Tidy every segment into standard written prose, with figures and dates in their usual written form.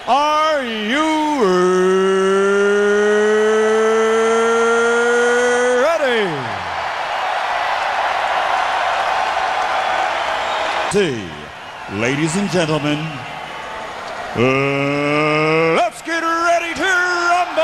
Are you ready? Ladies and gentlemen, let's get ready to rumble!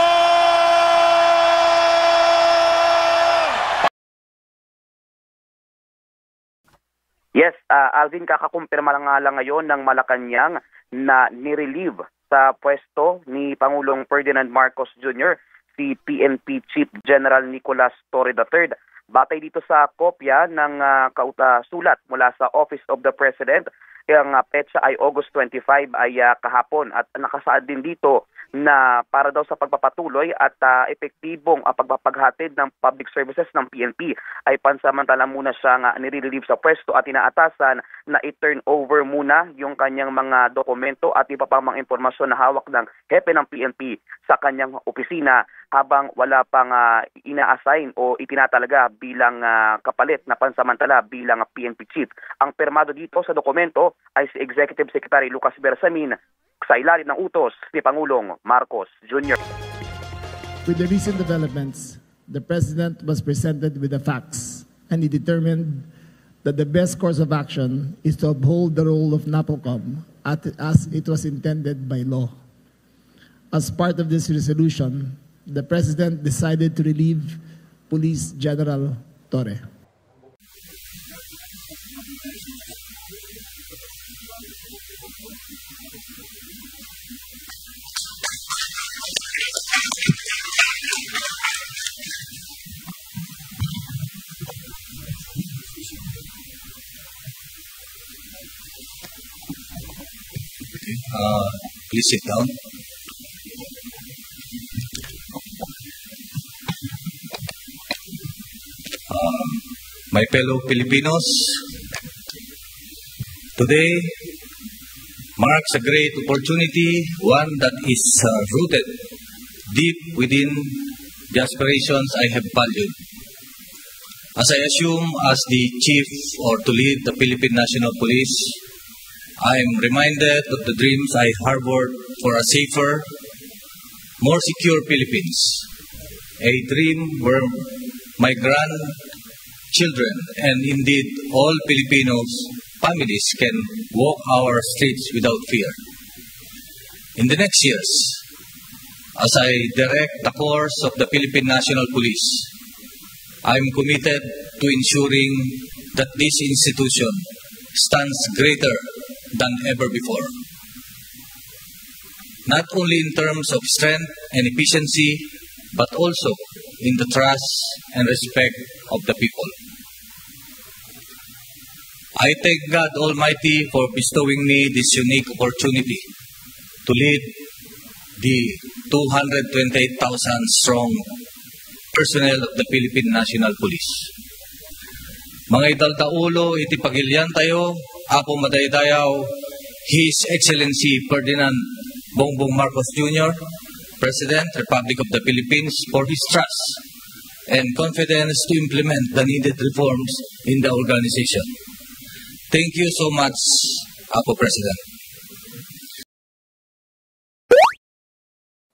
Yes, Alvin, kakakumpirma lang nga lang ngayon ng Malacanang na nirelieve sa pwesto ni Pangulong Ferdinand Marcos Jr. si PNP Chief General Nicolas Torre III. Batay dito sa kopya ng sulat mula sa Office of the President, ang petsa ay August 25 ay kahapon at nakasaad din dito na para daw sa pagpapatuloy at epektibong pagpapaghatid ng public services ng PNP ay pansamantala muna siyang nire-relieve sa pwesto at inaatasan na i-turn over muna yung kanyang mga dokumento at iba pang mga impormasyon na hawak ng hepe ng PNP sa kanyang opisina habang wala pang ina-assign o itinatalaga bilang kapalit na pansamantala bilang PNP chief. Ang permado dito sa dokumento ay si Executive Secretary Lucas Bersamin sa ilalim ng utos ni Pangulong Marcos Jr. With the recent developments, the President was presented with the facts and he determined that the best course of action is to uphold the role of NAPOCOM as it was intended by law. As part of this resolution, the President decided to relieve Police General Torre. Please sit down. My fellow Filipinos, today marks a great opportunity, one that is rooted deep within the aspirations I have valued. As I assume as the chief or to lead the Philippine National Police, I am reminded of the dreams I harbored for a safer, more secure Philippines. A dream where my grandchildren and indeed all Filipinos families can walk our streets without fear. In the next years, as I direct the course of the Philippine National Police, I am committed to ensuring that this institution stands greater than ever before. Not only in terms of strength and efficiency, but also in the trust and respect of the people. I thank God Almighty for bestowing me this unique opportunity to lead the 228,000 strong personnel of the Philippine National Police. Mga idaldaulo, iti pagilyan tayo, ako madaydayaw, His Excellency Ferdinand Bongbong Marcos Jr., President, Republic of the Philippines, for his trust and confidence to implement the needed reforms in the organization. Thank you so much, Apo President.